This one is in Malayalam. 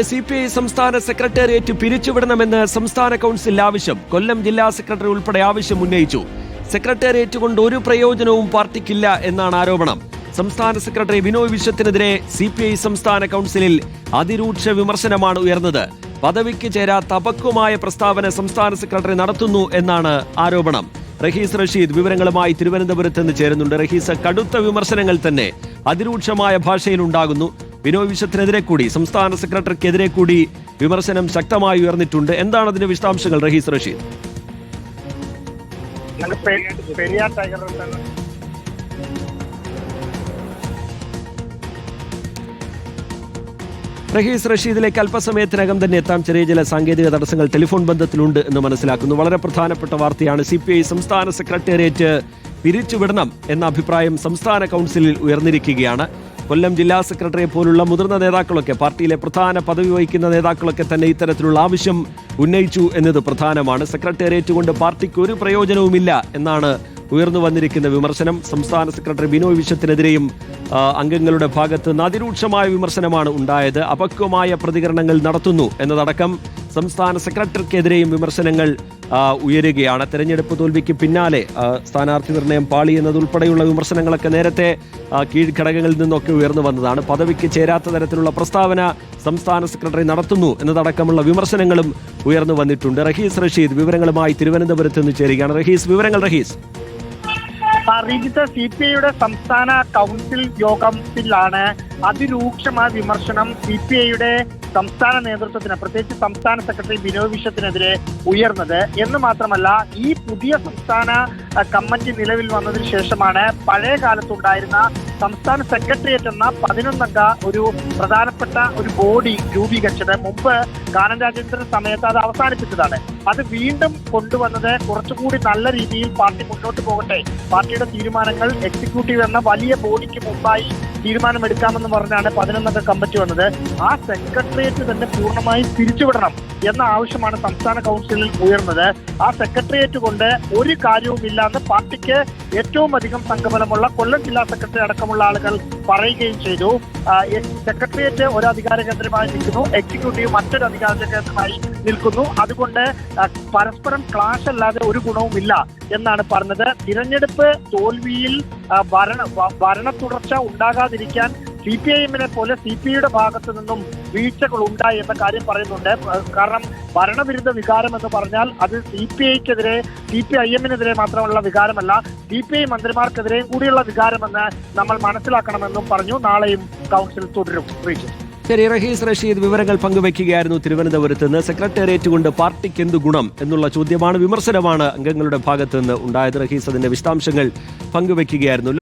CPI സംസ്ഥാന സെക്രട്ടേറിയറ്റ് പിരിച്ചുവിടണമെന്ന് സംസ്ഥാന കൗൺസിൽ ആവശ്യം. കൊല്ലം ജില്ലാ സെക്രട്ടറി ഉൾപ്പെടെ ആവശ്യം ഉന്നയിച്ചു. സെക്രട്ടേറിയറ്റ് കൊണ്ട് ഒരു പ്രയോജനവും പാർട്ടിക്കില്ല എന്നാണ് ആരോപണം. സംസ്ഥാന സെക്രട്ടറി ബിനോയ് വിശ്വത്തിനെതിരെ CPI സംസ്ഥാന കൗൺസിലിൽ അതിരൂക്ഷ വിമർശനമാണ് ഉയർന്നത്. പദവിക്ക് ചേരാത്ത അപക്വമായ പ്രസ്താവന സംസ്ഥാന സെക്രട്ടറി നടത്തുന്നു എന്നാണ് ആരോപണം. റഹീസ് റഷീദ് വിവരങ്ങളുമായി തിരുവനന്തപുരത്ത് നിന്ന് ചേരുന്നുണ്ട്. റഹീസ്, കടുത്ത വിമർശനങ്ങൾ തന്നെ അതിരൂക്ഷമായ ഭാഷയിൽ ഉണ്ടാകുന്നു. ബിനോയ് വിശ്വത്തിനെതിരെ കൂടി സംസ്ഥാന സെക്രട്ടറിക്കെതിരെ കൂടി വിമർശനം ശക്തമായി ഉയർന്നിട്ടുണ്ട്. എന്താണ് അതിന്റെ വിശദാംശങ്ങൾ റഹീസ് റഷീദ്? റഹീസ് റഷീദിലേക്ക് അല്പസമയത്തിനകം തന്നെ എത്താം. ചെറിയ ചില സാങ്കേതിക തടസ്സങ്ങൾ ടെലിഫോൺ ബന്ധത്തിലുണ്ട് എന്ന് മനസ്സിലാക്കുന്നു. വളരെ പ്രധാനപ്പെട്ട വാർത്തയാണ്. CPI സംസ്ഥാന സെക്രട്ടേറിയറ്റ് പിരിച്ചുവിടണം എന്ന അഭിപ്രായം സംസ്ഥാന കൗൺസിലിൽ ഉയർന്നിരിക്കുകയാണ്. കൊല്ലം ജില്ലാ സെക്രട്ടറിയെ പോലുള്ള മുതിർന്ന നേതാക്കളൊക്കെ, പാർട്ടിയിലെ പ്രധാന പദവി വഹിക്കുന്ന നേതാക്കളൊക്കെ തന്നെ ഇത്തരത്തിലുള്ള ആവശ്യം ഉന്നയിച്ചു എന്നത് പ്രധാനമാണ്. സെക്രട്ടേറിയറ്റ് കൊണ്ട് പാർട്ടിക്ക് ഒരു പ്രയോജനവുമില്ല എന്നാണ് ഉയർന്നു വന്നിരിക്കുന്ന വിമർശനം. സംസ്ഥാന സെക്രട്ടറി ബിനോയ് വിശ്വത്തിനെതിരെയും അംഗങ്ങളുടെ ഭാഗത്ത് നിന്ന് അതിരൂക്ഷമായ വിമർശനമാണ് ഉണ്ടായത്. അപക്വമായ പ്രതികരണങ്ങൾ നടത്തുന്നു എന്നതടക്കം സംസ്ഥാന സെക്രട്ടറിക്കെതിരെയും വിമർശനങ്ങൾ ഉയരുകയാണ്. തെരഞ്ഞെടുപ്പ് തോൽവിക്ക് പിന്നാലെ സ്ഥാനാർത്ഥി നിർണയം പാളി എന്നതുൾപ്പെടെയുള്ള വിമർശനങ്ങളൊക്കെ നേരത്തെ കീഴ്ഘടകങ്ങളിൽ നിന്നൊക്കെ ഉയർന്നു വന്നതാണ്. പദവിക്ക് ചേരാത്ത തരത്തിലുള്ള പ്രസ്താവന സംസ്ഥാന സെക്രട്ടറി നടത്തുന്നു എന്നതടക്കമുള്ള വിമർശനങ്ങളും ഉയർന്നു വന്നിട്ടുണ്ട്. റഹീസ് റഷീദ് വിവരങ്ങളുമായി തിരുവനന്തപുരത്ത് നിന്ന് ചേരുകയാണ്. റഹീസ്, വിവരങ്ങൾ റഹീസ്. റിജിത്ത്, CPIയുടെ സംസ്ഥാന കൗൺസിൽ യോഗത്തിലാണ് അതിരൂക്ഷമായ വിമർശനം CPIയുടെ സംസ്ഥാന നേതൃത്വത്തിന്, പ്രത്യേകിച്ച് സംസ്ഥാന സെക്രട്ടറി ബിനോയ് വിശ്വത്തിനെതിരെ ഉയർന്നത്. എന്ന് മാത്രമല്ല, ഈ പുതിയ സംസ്ഥാന കമ്മിറ്റി നിലവിൽ വന്നതിന് ശേഷമാണ് പഴയ കാലത്തുണ്ടായിരുന്ന സംസ്ഥാന സെക്രട്ടേറിയറ്റ് എന്ന 11 ഒരു പ്രധാനപ്പെട്ട ഒരു ബോഡി രൂപീകരിച്ചത്. മുമ്പ് കാനം രാജേന്ദ്രൻ സമയത്ത് അത് അവസാനിപ്പിച്ചതാണ്. അത് വീണ്ടും കൊണ്ടുവന്നത് കുറച്ചുകൂടി നല്ല രീതിയിൽ പാർട്ടി മുന്നോട്ട് പോകട്ടെ, പാർട്ടിയുടെ തീരുമാനങ്ങൾ എക്സിക്യൂട്ടീവ് എന്ന വലിയ ബോഡിക്ക് മുമ്പായി തീരുമാനമെടുക്കാമെന്ന് പറഞ്ഞാണ് 11 കമ്മിറ്റി വന്നത്. ആ സെക്രട്ടേറിയറ്റ് തന്നെ പൂർണ്ണമായി പിരിച്ചുവിടണം എന്ന ആവശ്യമാണ് സംസ്ഥാന കൗൺസിലിൽ ഉയർന്നത്. ആ സെക്രട്ടേറിയറ്റ് കൊണ്ട് ഒരു കാര്യവുമില്ല എന്ന് പാർട്ടിക്ക് ഏറ്റവും അധികം സംഘബലമുള്ള കൊല്ലം ജില്ലാ സെക്രട്ടറി അടക്കമുള്ള ആളുകൾ പറയുകയും ചെയ്തു. സെക്രട്ടേറിയറ്റ് ഒരു അധികാര കേന്ദ്രമായി നിൽക്കുന്നു, എക്സിക്യൂട്ടീവ് മറ്റൊരു അധികാര കേന്ദ്രമായി നിൽക്കുന്നു. അതുകൊണ്ട് പരസ്പരം ക്ലാഷ് അല്ലാതെ ഒരു ഗുണവുമില്ല എന്നാണ് പറഞ്ഞത്. തിരഞ്ഞെടുപ്പ് തോൽവിയിൽ ഭരണ തുടർച്ച ഉണ്ടാകാതിരിക്കാൻ CPIഎമ്മിനെ പോലെ CPIയുടെ ഭാഗത്തു നിന്നും വീഴ്ചകൾ ഉണ്ടായി എന്ന കാര്യം പറയുന്നുണ്ട്. കാരണം ഭരണവിരുദ്ധ വികാരം എന്ന് പറഞ്ഞാൽ അത് CPIക്കെതിരെ, CPIഎമ്മിനെതിരെ മാത്രമുള്ള വികാരമല്ല, CPI മന്ത്രിമാർക്കെതിരെയും കൂടിയുള്ള വികാരമെന്ന് നമ്മൾ മനസ്സിലാക്കണമെന്നും പറഞ്ഞു. നാളെയും കൗൺസിൽ തുടരും. ശരി, റഹീസ് റഷീദ് വിവരങ്ങൾ പങ്കുവയ്ക്കുകയായിരുന്നു തിരുവനന്തപുരത്ത് നിന്ന്. സെക്രട്ടേറിയറ്റ് കൊണ്ട് പാർട്ടിക്ക് എന്ത് ഗുണം എന്നുള്ള ചോദ്യമാണ്, വിമർശനമാണ് അംഗങ്ങളുടെ ഭാഗത്ത് നിന്ന് ഉണ്ടായത്. റഹീസ് അതിന്റെ വിശദാംശങ്ങൾ പങ്കുവയ്ക്കുകയായിരുന്നു.